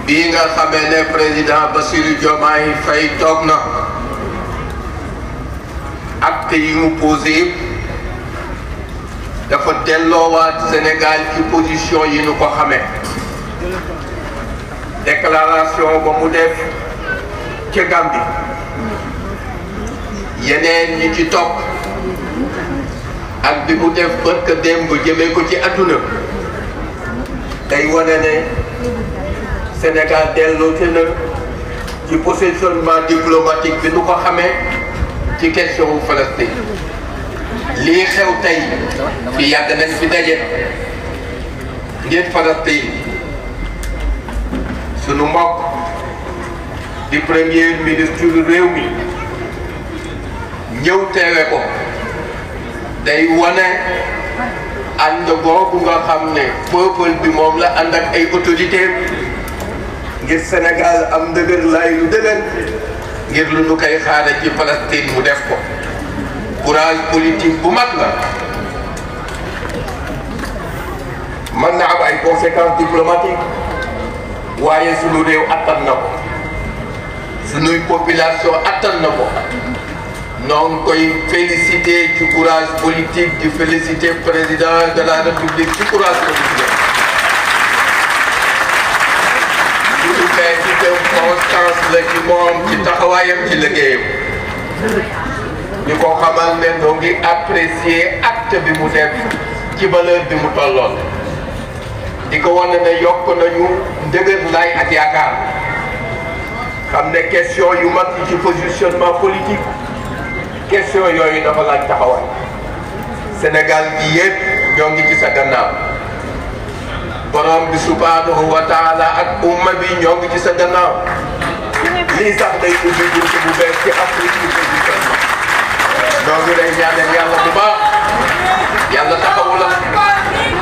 bii nga xamee ne président Bassirou Diomaye Faye toog na acte yi mu posé dafa delloowaat Sénégal ci position yi nu ko xamee déclaration ba mu def ca Gambie yeneen ñi ci topp ak bi mu def barka démb jëmee ko ci adduna day wane ne Sénégal delloote na ci positionnement diplomatique bi nu ko xamee ci question wu Palestine lii xew tey fi yàgg nañ fi daje ngir Palestine sunu mbokk di premier ministre réew mi ñëw teewe ko day wane ànd boobu nga xam ne peuple bi moom la ànd ak ay autorité ngir Sénégal am ndëgër laay lu dëgër ngir lu nu koy xaare ci Palestine mu def ko courage politique bu mag la mën na am ay conséquences diplomatiques waaye sunu réew attan na ko sunuy population attan na ko noo ngi koy féliciter ci courage politique di féliciter président de la république ci courage politique suñu fee ci dem constance la ci moom ci taxawaayam ci liggéeyam ñu ko xamal ne noo ngi apprécier acte bi mu def ci valeur bi mu tolloon di ko wane ne yokk nañu ndëgër laay ak yaakaar xam ne question yu mag yi ci positionnement politique question yooyu dafa laaj taxawaay Sénégal gi yëpp ñoo ngi ci sa gannaaw borom bi subhanahu wa taala ak umma bi ñoo ngi ci sa gannaaw lii sax day ubbi buntu bu bees ci Afrique ci positionnement ñoo ngi lay ñaanal yàlla bu baax yàlla taxawu la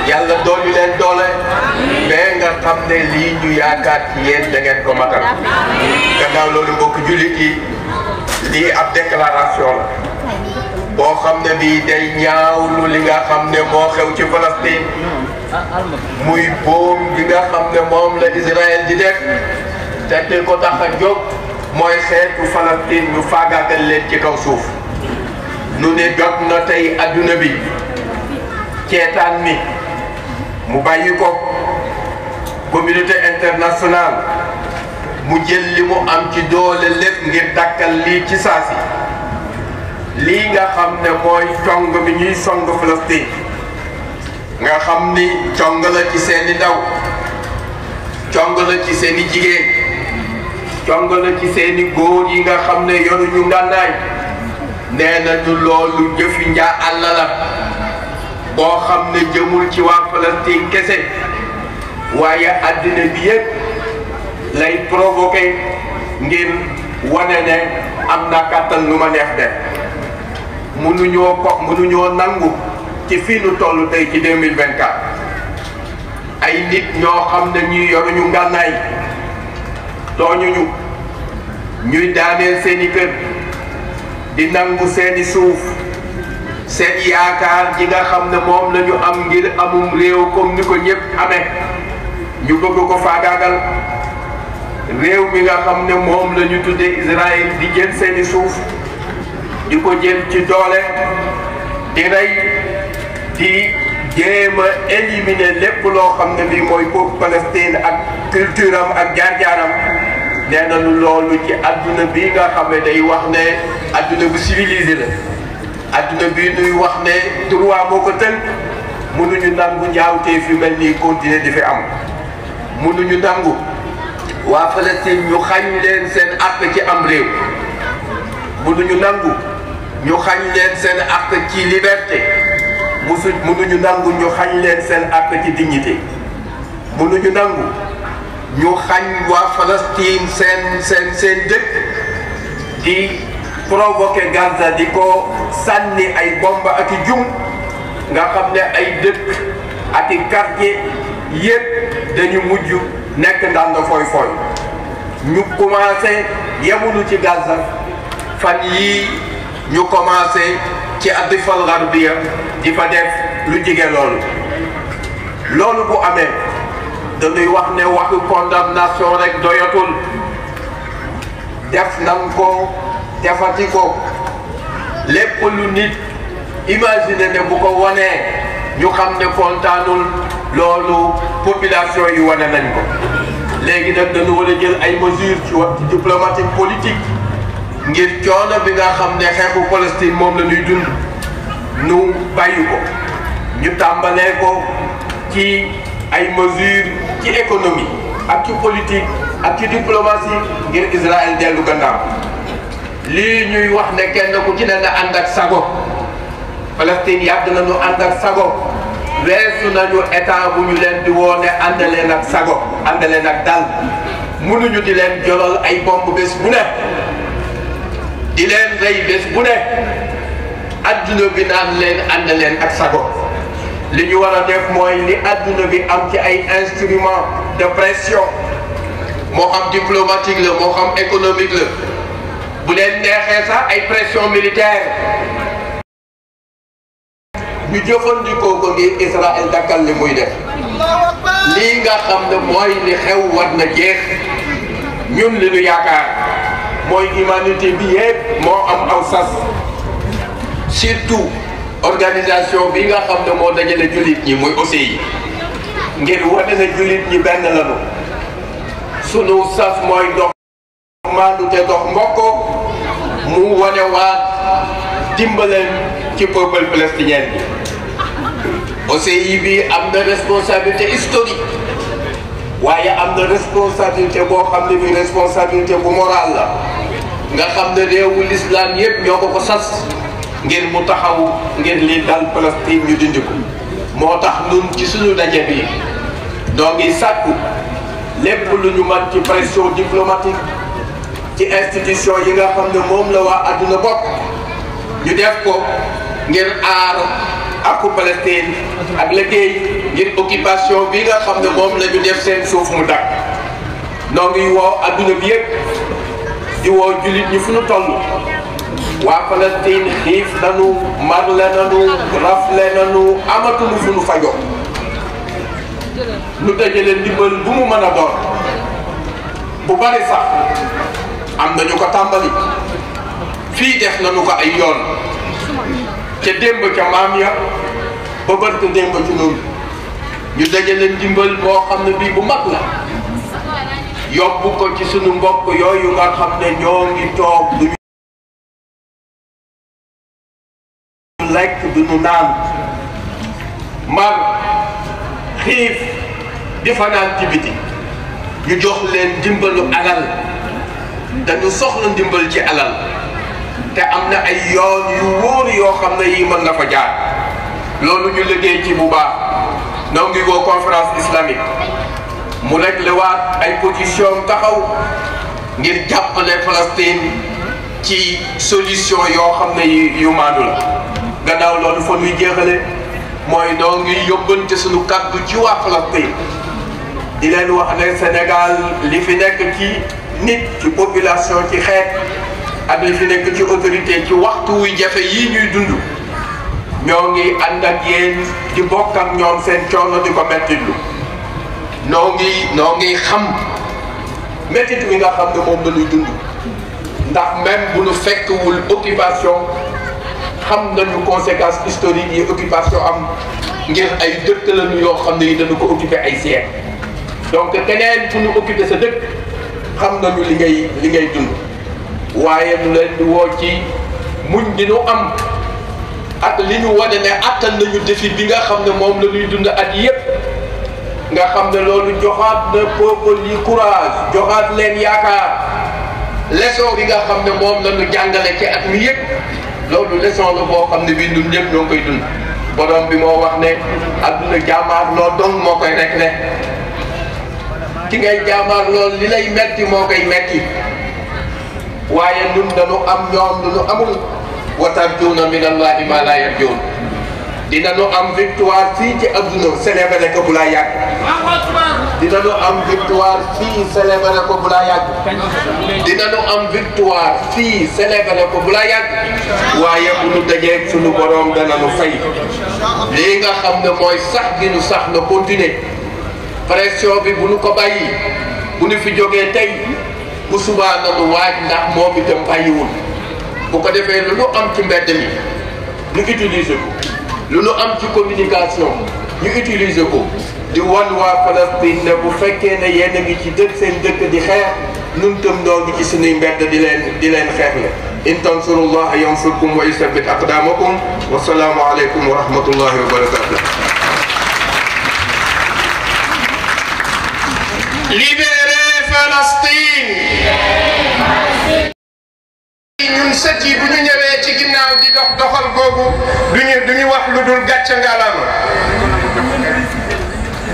yàlla doolu leen doole mais nga xam ne lii ñu yaakaar ci yéen da ngeen ko matal gannaaw loolu mbokk jullit yi lii ab déclaration la boo xam ne bii day ñaawlu li nga xam ne moo xew ci Palestine muy boom bi nga xam ne moom la Israël di def te te ko tax a jóg mooy xeetu Palestine ñu faagaagal leen ci kaw suuf nu ne jot na tey adduna bi ceetaan mi mu bàyyi ko communauté internationale mu jël li mu am ci doole lépp ngir dakkal lii ci saasi lii nga xam ne mooy cong bi ñuy song Palestine nga xam ni cong la ci seeni ndaw cong la ci seeni jigéen cong la ci seeni góor yi nga xam ne yoruñu ngànnaay nee nañu loolu jëfi njaa àll la boo xam ne jëmul ci waa Palestine kese waaye àddina bi yëpp lay provoqué ngir wane ne am na kàttan lu ma neex def mënuñoo nangu ci fii nu toll tey ci 2024 ay nit ñoo xam ne ñuy yoruñu ngànnaay tooñuñu ñuy daaneel seeni kër di nangu seeni suuf seen yaakaar ji nga xam ne moom la ñu am ngir amum réew comme ni ko ñëpp amee ñu bëgg ko faagaagal réew mi nga xam ne moom la ñu tuddee Israël di jël seeni suuf di ko jël ci doole di rey di jéem a éliminer lépp loo xam ne bii mooy peuple Palestine ak culture am ak jaar-jaaram nee na lu loolu ci adduna bi nga xam ne day wax ne adduna bu civilisé la adduna bi nuy wax ne droit moo ko tënk mënuñu nangu njaawtee fi mel nii continuer di fi am mënuñu nangu waa Palestine ñu xañ leen seen àq ci am réew mënuñu nangu ñu xañ leen seen àq ci liberté mënuñu nangu ñu xañ leen seen àq ci dignité mënuñu nangu ñu xañ waa Palestine seen dëkk di provoqué Gaza di ko sànni ay bomba ak i jum nga xam ne ay dëkk ak i quartier yëpp dañu mujj nekk ndànd fooy fooy ñu commencé yemuñu ci Gaza fan yii ñu commencé ci Adifal Garbiya di fa def lu jige loolu bu amee dañuy wax ne waxu condamnation rek doyatul def nan ko defati ko lépp lu nit imaginer ne bu ko wanee ñu xam ne kontaanul loolu population yi wane nañ ko léegi nag dañu war a jël ay mesures ci wax diplomatique politique ngir coono bi nga xam ne xeexu Palestine moom la ñuy dund nu bàyyi ko ñu tàmbalee ko ci ay mesures ci économie ak ci politique ak ci diplomatie ngir Israël dellu gannaaw lii ñuy wax ne kenn ku ci ne na ànd ak sago Palestine yàgg nañu ànd ak sago weesu nañu état bu ñu leen di woo ne ànd leen ak sago ànd leen ak dal mënuñu di leen jolol ay bomb bés bu ne di leen rey bés bu ne adduna bi naan leen ànd leen ak sago li ñu war a def mooy li adduna bi am ci ay instruments de pression moo xam diplomatique la moo xam économique la bu leen neexee sax ay pression militaire ñu jëfandikoo ko ngir Israël dakkal li muy def lii nga xam ne mooy li xew war na jeex ñun li ñu yaakaar mooy humanité bi yëpp moo am aw sas surtout organisation bi nga xam ne moo dajale jullit ñi muy OCI ngir wane na jullit ñi benn lañu sunu sas mooy dox maandu te dox mbokk mu wane waat dimbaleen ci peuple palestinien bi OCI bi am na responsabilité historique waaye am na responsabilité boo xam ne bi responsabilité bu morale la nga xam ne réewu l'islam yëpp ñoo ko sas ngir mu taxaw ngir li dal Palestine ñu dindi ko moo tax ñun ci suñu daje bi doo ngi sàkku lépp lu ñu mën ci pression diplomatique ci institution yi nga xam ne moom la waa adduna bokk ñu def ko ngir aar aku Palestine ak liggéey ngir occupation bi nga xam ne moom la ñu def seen suuf mu dakk noo ngi woo adduna bi yëpp di woo jullit ñi fu ñu toll waa Palestine xiif nanu marle nanu rafle nanu amatuñu fu ñu fajoo nu dajale ndimbal bu mu mën a doon bu bari sax am nañu ko tàmbali fii def nañu ko ay yoon ca démb ca maam ya ba barke démb ci noonu ñu dajale ndimbal boo xam ne bii bu mag la yóbbu ko ci sunu mbokk yooyu nga xam ne ñoo ngi toog duñu lekk duñu naan mar xiif di fanaan ci biti ñu jox leen ndimbalu alal dañu soxla ndimbal ci alal te am na ay yoon yu wóor yoo xam ne yi mën na fa jaar loolu ñu liggéey ci bu baax noo ngi woo conférence islamique mu réglé waat ay position taxaw ngir jàppale Palestine ci solution yoo xam ne yu maandu la gannaaw loolu fa ñuy jeexale mooy noo ngi yóbbante suñu kàddu ci waa Palestine di leen wax ne Sénégal li fi nekk ci nit ci population ci xeet ak li fi nekk ci autorité ci waxtu wuy jafe yii ñuy dund ñoo ngi ànd ak yéen di bokk ak ñoom seen coono di ko mettitlu noo ngi xam mettit wi nga xam ne moom la ñuy dund ndax même bu ñu fekkewul occupation xam nañu conséquences historiques yi occupation am ngir ay dëkk lañu yoo xam ne yi dañu ko occupé ay siècles donc keneen fu ñu occupé sa dëkk xam nañu li ngay dund waaye ñu leen di woo ci muñ gi ñu am ak li ñu wane ne attan nañu défi bi nga xam ne moom la ñuy dund at yépp nga xam ne loolu joxaat na peuple yi courage joxaat leen yaakaar leçon bi nga xam ne moom la ñu jàngale ci at mi yépp loolu leçon la boo xam ne bii ñun ñëpp ñoo koy dund borom bi moo wax ne adduna jaamaar loo dong moo koy rek ne ki ngay jaamaar loolu li lay metti moo koy metti waaye ñun dañu am ñoom lu ñu amul wa tarjuuna min allahi ma la yarjuun dinañu am victoire fii ci adduna célébré ko bu laa yàgg dinañu am victoire fii célébré ko bu laa yàgg dinañu am victoire fii célébré ko bu laa yàgg waaye bu ñu dajeeg suñu borom danañu fay lii nga xam ne mooy sax gi ñu sax na continuer pression bi bu nu ko bàyyi bu nu fi jógee tey bu subaa nanu waaj ndax moom itam bàyyiwul bu ko defee lu nu am ci mbedd mi ñu utiliser ko lu nu am ci communication ñu utiliser ko di wan waa Palestine ne bu fekkee ne yéen a ngi ci dëkk seen dëkk di xeex nun tam noo ngi ci sunuy mbedd di leen xeexle in tansurullaha yansurkum wa yusabbit aqdamakum wa salaamu aleykum wa rahmatullahi wa barakatuh. Libérez Palestine. ñun sët yi bu ñu ñëwee ci ginnaaw di doxal googu duñu wax lu dul gàcce ngalaama.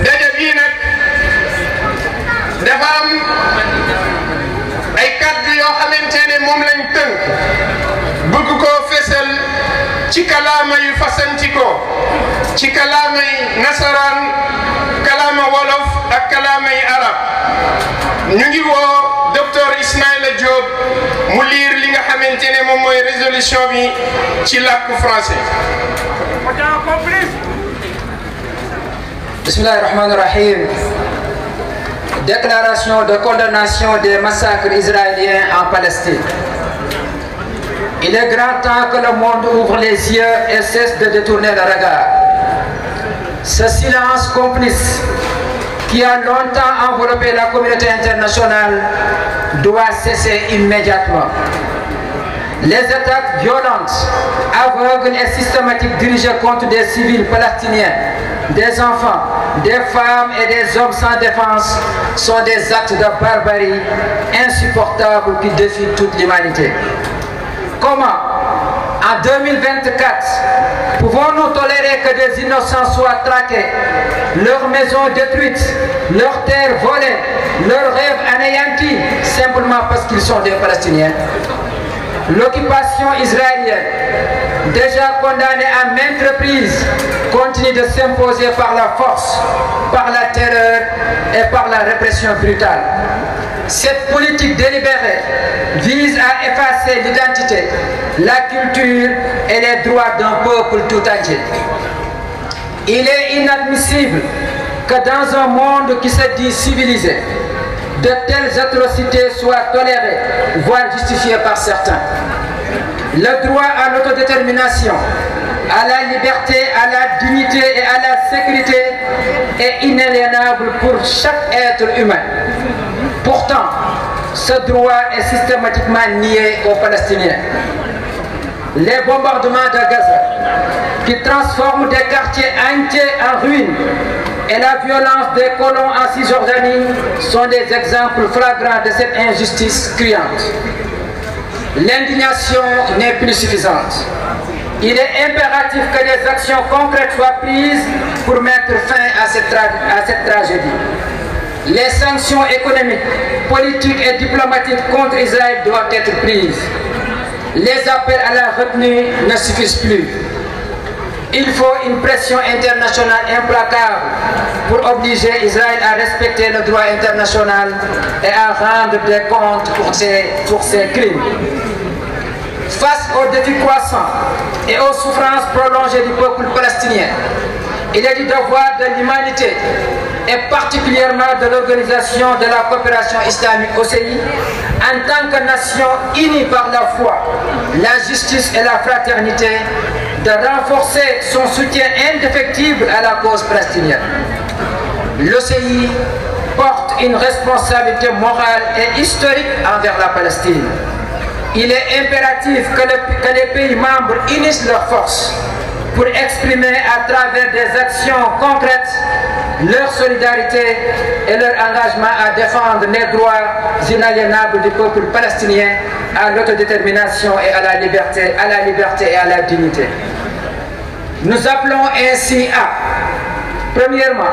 daje bii nag dafa am ay kàddu yoo xamante ne moom lañ tënk bëgg koo fesal ci kalaama yu fasantikoo ci kalaama yi nasaraan kalaama wolof ak kalaama yi arab ñu ngi woo docteur Ismaïla Diop mu liir li nga xamante ne moom mooy résolution bi ci làkku français. Bismillahirrahmanirrahim. Déclaration de condamnation des massacres israéliens en Palestine. Il est grand temps que le monde ouvre les yeux et cesse de détourner le regard. Ce silence complice qui a longtemps enveloppé la communauté internationale doit cesser immédiatement. Les attaques violentes, aveugles et systématiques dirigées contre des civils palestiniens, des enfants, des femmes et des hommes sans défense sont des actes de barbarie insupportables qui défient toute l'humanité. Comment, en 2024, pouvons-nous tolérer que des innocents soient traqués, leurs maisons détruites, leurs terres volées, leurs rêves anéantis, simplement parce qu'ils sont des Palestiniens? L'occupation israélienne, déjà condamnée à maintes reprises, continue de s'imposer par la force, par la terreur et par la répression brutale. Cette politique délibérée vise à effacer l'identité, la culture et les droits d'un peuple tout entier. Il est inadmissible que dans un monde qui se dit civilisé, de telles atrocités soient tolérées, voire justifiées par certains. Le droit à l'autodétermination, à la liberté, à la dignité et à la sécurité est inaliénable pour chaque être humain. Pourtant, ce droit est systématiquement nié aux Palestiniens. Les bombardements de Gaza, qui transforment des quartiers entiers en ruines, et la violence des colons en Cisjordanie sont des exemples flagrants de cette injustice criante. L'indignation n'est plus suffisante. Il est impératif que des actions concrètes soient prises pour mettre fin à cette tragédie. Les sanctions économiques, politiques et diplomatiques contre Israël doivent être prises. Les appels à la retenue ne suffisent plus. Il faut une pression internationale implacable pour obliger Israël à respecter le droit international et à rendre des comptes pour ses crimes. Face aux défis croissants et aux souffrances prolongées du peuple palestinien, il est du devoir de l'humanité et particulièrement de l'Organisation de la coopération islamique OCI, en tant que nation unie par la foi, la justice et la fraternité, de renforcer son soutien indéfectible à la cause palestinienne. L'OCI porte une responsabilité morale et historique envers la Palestine. Il est impératif que les pays membres unissent leurs forces pour exprimer à travers des actions concrètes leur solidarité et leur engagement à défendre les droits inaliénables du peuple palestinien à l'autodétermination et à la liberté et à la dignité. Nous appelons ainsi à, premièrement,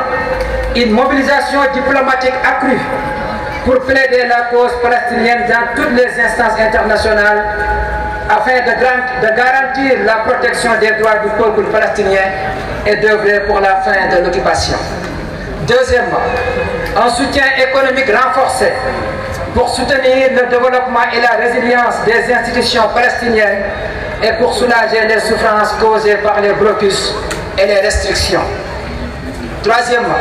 une mobilisation diplomatique accrue pour plaider la cause palestinienne dans toutes les instances internationales afin de garantir la protection des droits du peuple palestinien et d'œuvrer pour la fin de l'occupation. Deuxièmement, un soutien économique renforcé pour soutenir le développement et la résilience des institutions palestiniennes et pour soulager les souffrances causées par les blocus et les restrictions. Troisièmement,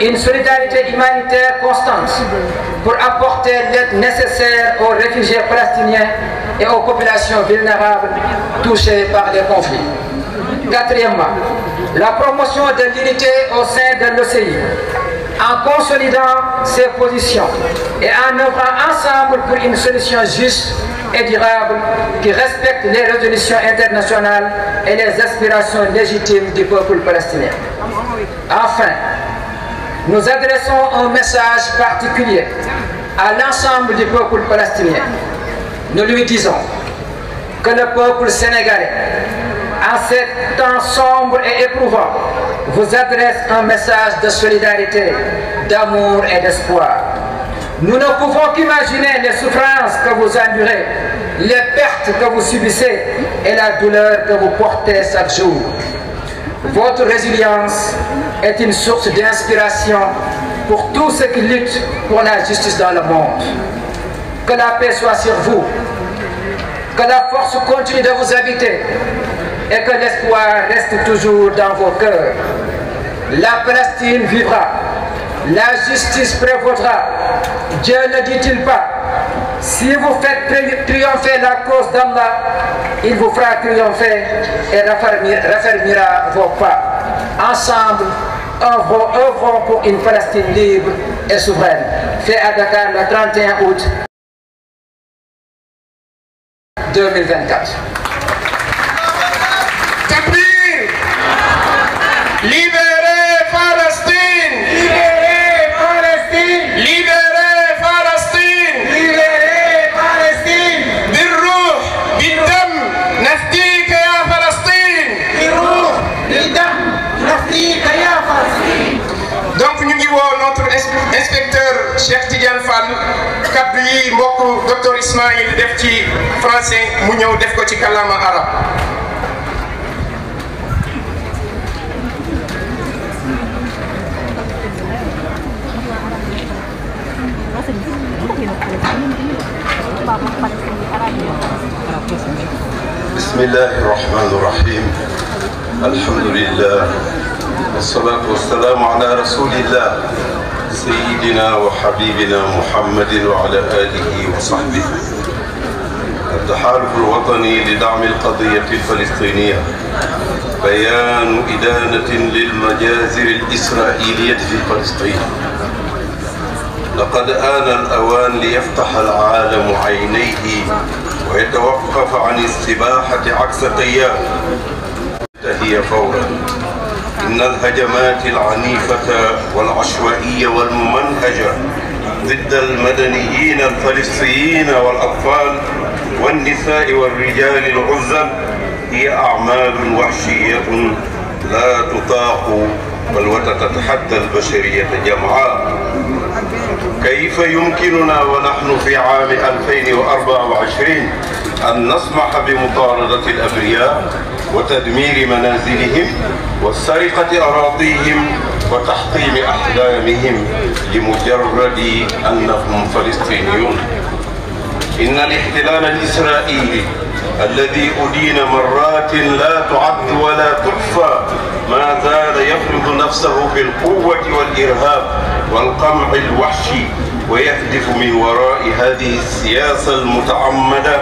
une solidarité humanitaire constante pour apporter l'aide nécessaire aux réfugiés palestiniens et aux populations vulnérables touchées par les conflits. Quatrièmement, la promotion de l'unité au sein de l'OCI, en consolidant ses positions et en œuvrant ensemble pour une solution juste et durable qui respecte les résolutions internationales et les aspirations légitimes du peuple palestinien. Enfin, nous adressons un message particulier à l'ensemble du peuple palestinien. Nous lui disons que le peuple sénégalais, en ces temps sombres et éprouvants, vous adresse un message de solidarité, d'amour et d'espoir. Nous ne pouvons qu'imaginer les souffrances que vous endurez, les pertes que vous subissez et la douleur que vous portez chaque jour. Votre résilience est une source d'inspiration pour tous ceux qui luttent pour la justice dans le monde. Que la paix soit sur vous, que la force continue de vous habiter et que l'espoir reste toujours dans vos cœurs. La Palestine vivra, la justice prévaudra. Dieu ne dit-il pas, si vous faites triompher la cause d'Allah, il vous fera triompher et raffermira vos pas. Ensemble, œuvrons pour une Palestine libre et souveraine. Fait à Dakar le 31 août 2024. Libérez Palestine! Libérez Palestine! Libérez Palestine! Libérez Palestine! بالروح بالدم نفديك يا فلسطين! بالروح بالدم نفديك يا فلسطين! Donc ñu ngi woo notre inspecteur Cheikh Tidiane Fall kaddu yi mbokk docteur Ismaïl def ci français mu ñëw def ko ci kàllaama arab. بسم الله الرحمن الرحيم الحمد لله والصلاة والسلام على رسول الله سيدنا وحبيبنا محمد وعلى آله وصحبه. التحالف الوطني لدعم القضية الفلسطينية بيان إدانة للمجازر الإسرائيلية في فلسطين. لقد آن الأوان ليفتح العالم عينيه ويتوقف عن السباحة عكس قيام. هي فورا إن الهجمات العنيفة والعشوائية والممنهجة ضد المدنيين الفلسطينيين والأطفال والنساء والرجال العزل هي أعمال وحشية لا تطاق بل وتتحدى البشرية جمعاء. كيف يمكننا ونحن في عام 2024 أن نسمح بمطاردة الأبرياء وتدمير منازلهم وسرقة أراضيهم وتحطيم أحلامهم لمجرد أنهم فلسطينيون؟ إن الاحتلال الإسرائيلي الذي أدين مرات لا تعد ولا تحصى ما زال يفرض نفسه بالقوة والإرهاب والقمع الوحشي ويهدف من وراء هذه السياسة المتعمدة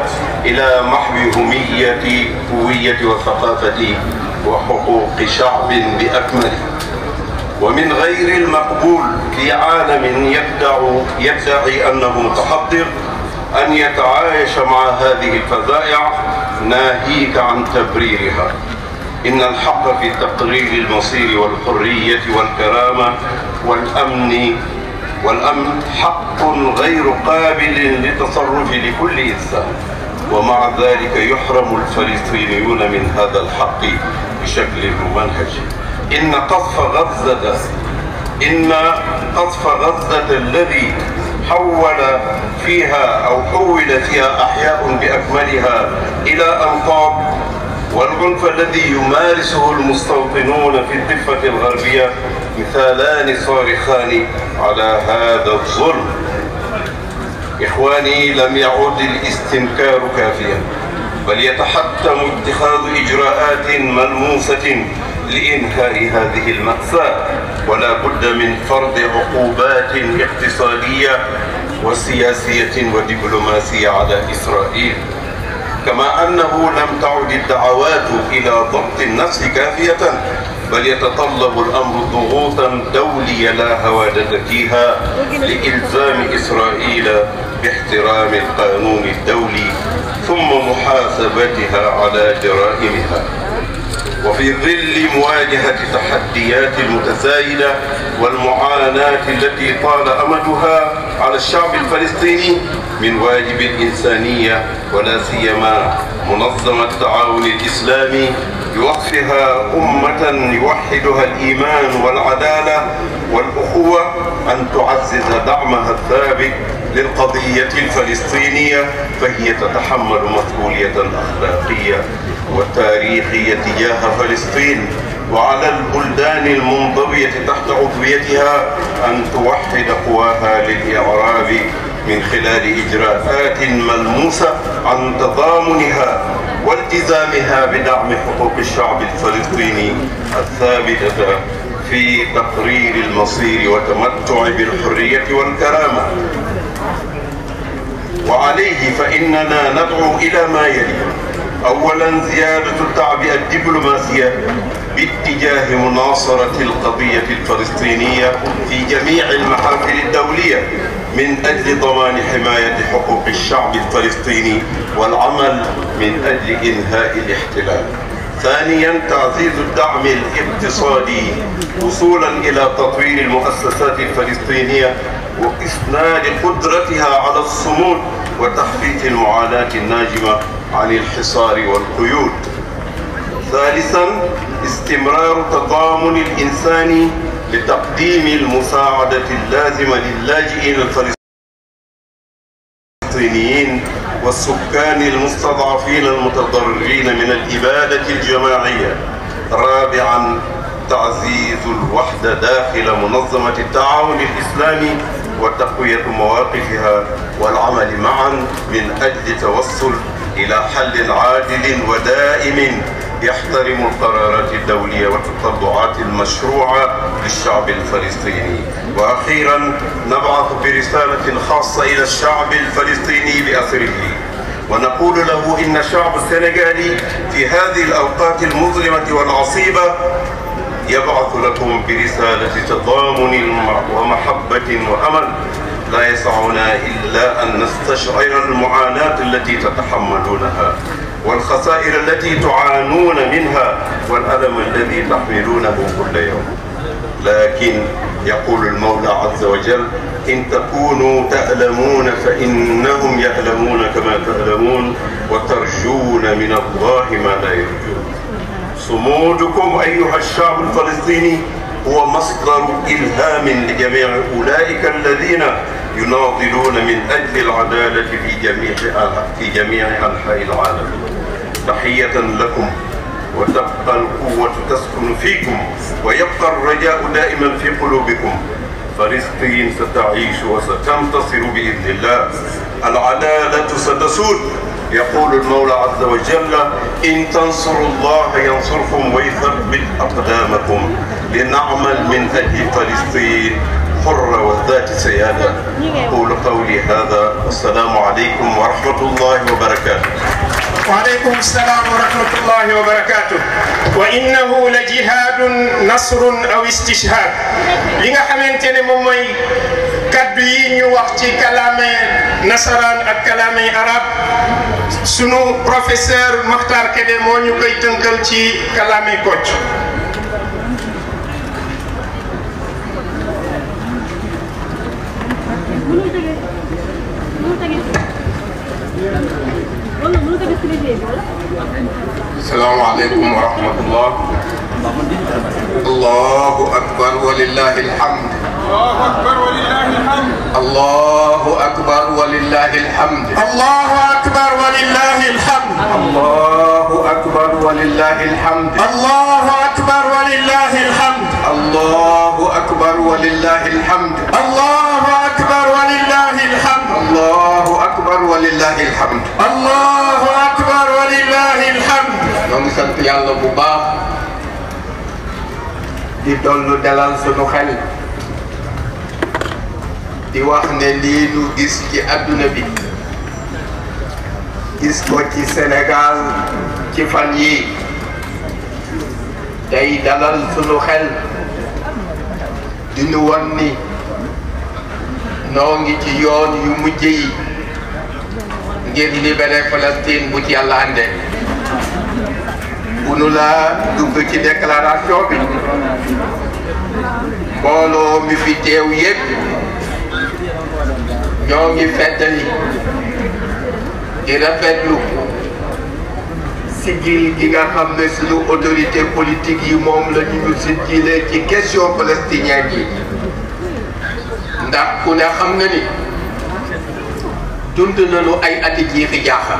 إلى محو هوية وثقافة وحقوق شعب بأكمله. ومن غير المقبول في عالم يدعي أنه متحضر أن يتعايش مع هذه الفظائع ناهيك عن تبريرها. إن الحق في تقرير المصير والحرية والكرامة والأمن حق غير قابل للتصرف لكل إنسان، ومع ذلك يحرم الفلسطينيون من هذا الحق بشكل ممنهج. إن قصف غزة الذي حول فيها أحياء بأكملها إلى أنقاض، والعنف الذي يمارسه المستوطنون في الضفة الغربية مثالان صارخان على هذا الظلم. إخواني، لم يعد الاستنكار كافيا، بل يتحتم اتخاذ إجراءات ملموسة لإنهاء هذه المأساة. ولا بد من فرض عقوبات اقتصادية وسياسية ودبلوماسية على إسرائيل، كما أنه لم تعد الدعوات إلى ضبط النفس كافية، بل يتطلب الأمر ضغوطا دولية لا هوادة فيها لإلزام إسرائيل باحترام القانون الدولي ثم محاسبتها على جرائمها. وفي ظل مواجهة التحديات المتزايدة والمعاناة التي طال أمدها على الشعب الفلسطيني، من واجب الإنسانية ولا سيما منظمة التعاون الإسلامي بوصفها أمة يوحدها الإيمان والعدالة والأخوة أن تعزز دعمها الثابت للقضية الفلسطينية، فهي تتحمل مسؤولية أخلاقية وتاريخية تجاه فلسطين، وعلى البلدان المنضوية تحت عضويتها أن توحد قواها للإعراب من خلال إجراءات ملموسة عن تضامنها والتزامها بدعم حقوق الشعب الفلسطيني الثابتة في تقرير المصير وتمتع بالحرية والكرامة. وعليه فإننا ندعو إلى ما يلي: أولا، زيادة التعبئة الدبلوماسية باتجاه مناصرة القضية الفلسطينية في جميع المحافل الدولية من أجل ضمان حماية حقوق الشعب الفلسطيني والعمل من أجل إنهاء الاحتلال. ثانيا، تعزيز الدعم الاقتصادي وصولا إلى تطوير المؤسسات الفلسطينية وإسناد قدرتها على الصمود وتخفيف المعاناة الناجمة عن الحصار والقيود. ثالثا، استمرار التضامن الإنساني لتقديم المساعدة اللازمة للاجئين الفلسطينيين والسكان المستضعفين المتضررين من الإبادة الجماعية. رابعا، تعزيز الوحدة داخل منظمة التعاون الإسلامي وتقوية مواقفها والعمل معا من أجل التوصل إلى حل عادل ودائم يحترم القرارات الدولية والتطلعات المشروعة للشعب الفلسطيني. وأخيرا، نبعث برسالة خاصة إلى الشعب الفلسطيني بأسره ونقول له إن الشعب السنغالي في هذه الأوقات المظلمة والعصيبة يبعث لكم برسالة تضامن ومحبة وأمل. لا يسعنا إلا أن نستشعر المعاناة التي تتحملونها والخسائر التي تعانون منها والألم الذي تحملونه كل يوم، لكن يقول المولى عز وجل: إن تكونوا تألمون فإنهم يألمون كما تألمون وترجون من الله ما لا يرجون. صمودكم أيها الشعب الفلسطيني هو مصدر إلهام لجميع أولئك الذين يناضلون من أجل العدالة في جميع أنحاء العالم. تحية لكم، وتبقى القوة تسكن فيكم، ويبقى الرجاء دائما في قلوبكم. فلسطين ستعيش وستنتصر بإذن الله. العدالة ستسود. يقول المولى عز وجل: إن تنصروا الله ينصركم ويثبت أقدامكم. لنعمل من أجل فلسطين حرة وذات سيادة. أقول قولي هذا، والسلام عليكم ورحمة الله وبركاته. وعليكم السلام ورحمة الله وبركاته. وإنه لجهاد نصر أو استشهاد. ليغا خامتيني موم موي كادو يي ñu wax ci kalamé nasaran ak kalamé arab, sunu professeur Makhtar Kébé mo ñu koy teunkal ci kalamé Kocc. السلام عليكم ورحمة الله. الله أكبر ولله الحمد. الله أكبر ولله الحمد. الله أكبر ولله الحمد. الله أكبر ولله الحمد. الله أكبر ولله الحمد. الله أكبر ولله الحمد. الله أكبر ولله الحمد. الله أكبر ولله الحمد. الله أكبر ولله الحمد. الله أكبر ولله الحمد. ñoo ngi sant yàlla bu baax di di dollu dalal sunu xel di wax ne lii nu gis ci adduna bi gis ko ci Sénégal ci fan yi day dalal sunu xel di nu won ni noo ngi ci yoon yu mujj yi ngir libérer Palestine bu ci yàlla ànde bu nu la dugg ci déclaration bi mbooloo mi fi teew yépp ñoo ngi feddali di rafetlu sigil gi nga xam ne suñu autorité politique yi moom la ñu sigile ci question palestinienne yi ndax ku ne xam na ni dund nañu ay ati jiixi jaaxa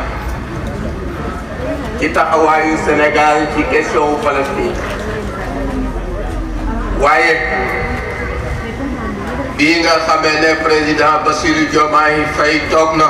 ci taxawaayu Sénégal ci question Palestine waaye bii nga xamee ne président Bassirou Diomaye Faye toog na